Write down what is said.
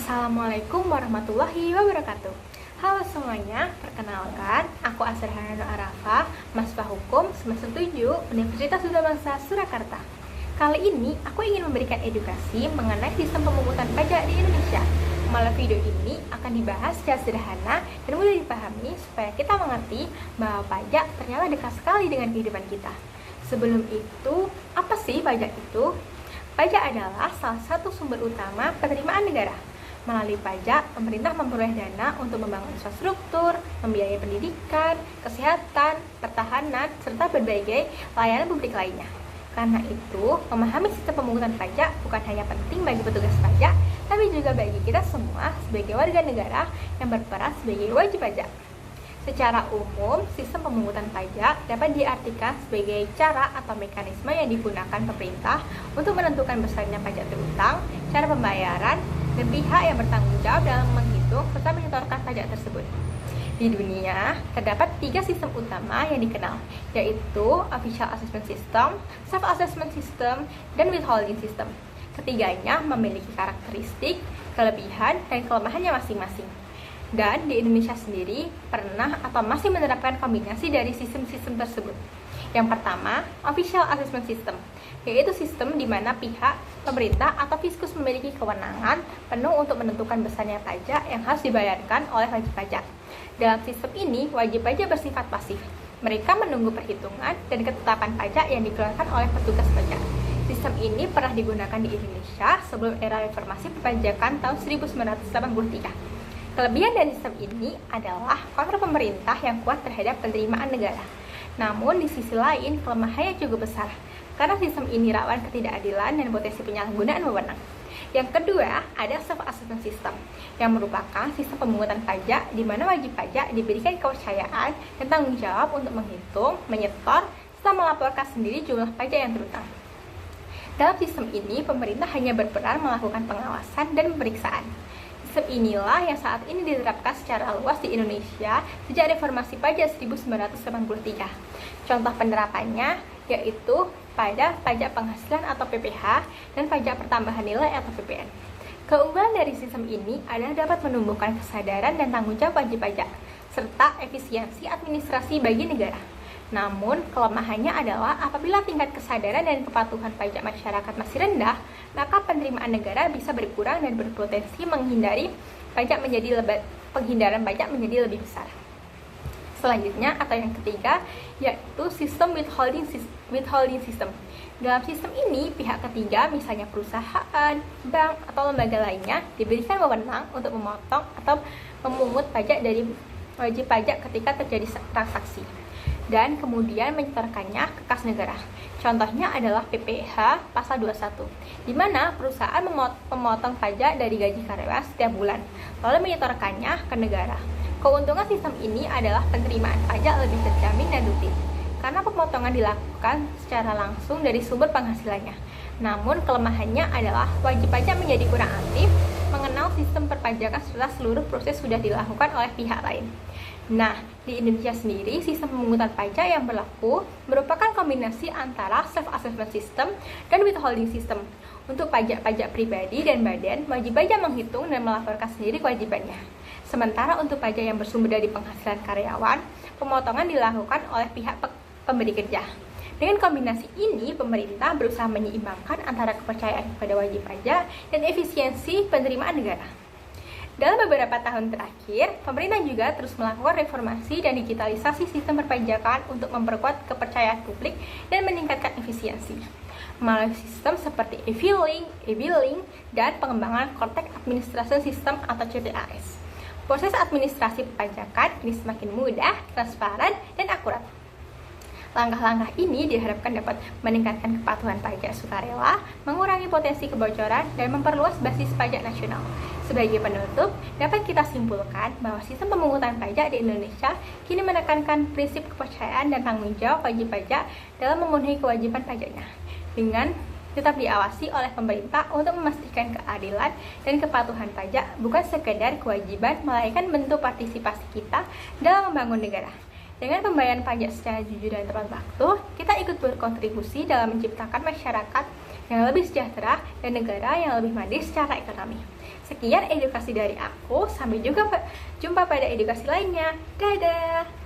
Assalamualaikum warahmatullahi wabarakatuh. Halo semuanya, perkenalkan, aku Asrhana Arafah, Mahasiswa Hukum semester 7 Universitas Sudabangsa Surakarta. Kali ini aku ingin memberikan edukasi mengenai sistem pemungutan pajak di Indonesia. Melalui video ini akan dibahas secara sederhana dan mudah dipahami supaya kita mengerti bahwa pajak ternyata dekat sekali dengan kehidupan kita. Sebelum itu, apa sih pajak itu? Pajak adalah salah satu sumber utama penerimaan negara. Melalui pajak, pemerintah memperoleh dana untuk membangun infrastruktur, membiayai pendidikan, kesehatan, pertahanan, serta berbagai layanan publik lainnya. Karena itu, memahami sistem pemungutan pajak bukan hanya penting bagi petugas pajak, tapi juga bagi kita semua sebagai warga negara yang berperan sebagai wajib pajak. Secara umum, sistem pemungutan pajak dapat diartikan sebagai cara atau mekanisme yang digunakan pemerintah untuk menentukan besarnya pajak terutang, cara pembayaran, dan pihak yang bertanggung jawab dalam menghitung serta menyetorkan pajak tersebut. Di dunia, terdapat 3 sistem utama yang dikenal, yaitu Official Assessment System, Self-Assessment System, dan Withholding System. Ketiganya memiliki karakteristik, kelebihan, dan kelemahannya masing-masing. Dan di Indonesia sendiri pernah atau masih menerapkan kombinasi dari sistem-sistem tersebut. Yang pertama, Official Assessment System, yaitu sistem di mana pihak pemerintah atau fiskus memiliki kewenangan penuh untuk menentukan besarnya pajak yang harus dibayarkan oleh wajib pajak. Dalam sistem ini, wajib pajak bersifat pasif. Mereka menunggu perhitungan dan ketetapan pajak yang dikeluarkan oleh petugas pajak. Sistem ini pernah digunakan di Indonesia sebelum era reformasi perpajakan tahun 1983. Kelebihan dari sistem ini adalah kontrol pemerintah yang kuat terhadap penerimaan negara. Namun di sisi lain, kelemahannya cukup besar, karena sistem ini rawan ketidakadilan dan potensi penyalahgunaan wewenang. Yang kedua, ada self-assessment system, yang merupakan sistem pemungutan pajak di mana wajib pajak diberikan kepercayaan dan tanggung jawab untuk menghitung, menyetor, serta melaporkan sendiri jumlah pajak yang terutang. Dalam sistem ini, pemerintah hanya berperan melakukan pengawasan dan pemeriksaan. Sistem inilah yang saat ini diterapkan secara luas di Indonesia sejak reformasi pajak 1983. Contoh penerapannya yaitu pada pajak penghasilan atau PPh dan pajak pertambahan nilai atau PPN. Keunggulan dari sistem ini adalah dapat menumbuhkan kesadaran dan tanggung jawab wajib pajak, serta efisiensi administrasi bagi negara. Namun, kelemahannya adalah apabila tingkat kesadaran dan kepatuhan pajak masyarakat masih rendah, maka penerimaan negara bisa berkurang dan berpotensi penghindaran pajak menjadi lebih besar. Selanjutnya, atau yang ketiga, yaitu sistem withholding system. Dalam sistem ini, pihak ketiga, misalnya perusahaan, bank, atau lembaga lainnya, diberikan wewenang untuk memotong atau memungut pajak dari wajib pajak ketika terjadi transaksi, dan kemudian menyetorkannya ke kas negara. Contohnya adalah PPh pasal 21, di mana perusahaan memotong pajak dari gaji karyawan setiap bulan, lalu menyetorkannya ke negara. Keuntungan sistem ini adalah penerimaan pajak lebih terjamin dan rutin, karena pemotongan dilakukan secara langsung dari sumber penghasilannya. Namun kelemahannya adalah wajib pajak menjadi kurang aktif mengenal sistem perpajakan setelah seluruh proses sudah dilakukan oleh pihak lain. Nah, di Indonesia sendiri, sistem pemungutan pajak yang berlaku merupakan kombinasi antara self-assessment system dan withholding system. Untuk pajak-pajak pribadi dan badan, wajib pajak menghitung dan melaporkan sendiri kewajibannya. Sementara untuk pajak yang bersumber dari penghasilan karyawan, pemotongan dilakukan oleh pihak pemberi kerja. Dengan kombinasi ini, pemerintah berusaha menyeimbangkan antara kepercayaan kepada wajib pajak dan efisiensi penerimaan negara. Dalam beberapa tahun terakhir, pemerintah juga terus melakukan reformasi dan digitalisasi sistem perpajakan untuk memperkuat kepercayaan publik dan meningkatkan efisiensi. Melalui sistem seperti e-billing, dan pengembangan Kontek Administration System atau CTAS. Proses administrasi perpajakan ini semakin mudah, transparan, dan akurat. Langkah-langkah ini diharapkan dapat meningkatkan kepatuhan pajak sukarela, mengurangi potensi kebocoran, dan memperluas basis pajak nasional. Sebagai penutup, dapat kita simpulkan bahwa sistem pemungutan pajak di Indonesia kini menekankan prinsip kepercayaan dan tanggung jawab wajib pajak dalam memenuhi kewajiban pajaknya, dengan tetap diawasi oleh pemerintah untuk memastikan keadilan dan kepatuhan pajak bukan sekedar kewajiban, melainkan bentuk partisipasi kita dalam membangun negara. Dengan pembayaran pajak secara jujur dan tepat waktu, kita ikut berkontribusi dalam menciptakan masyarakat yang lebih sejahtera dan negara yang lebih mandiri secara ekonomi. Sekian edukasi dari aku, sampai juga jumpa pada edukasi lainnya. Dadah!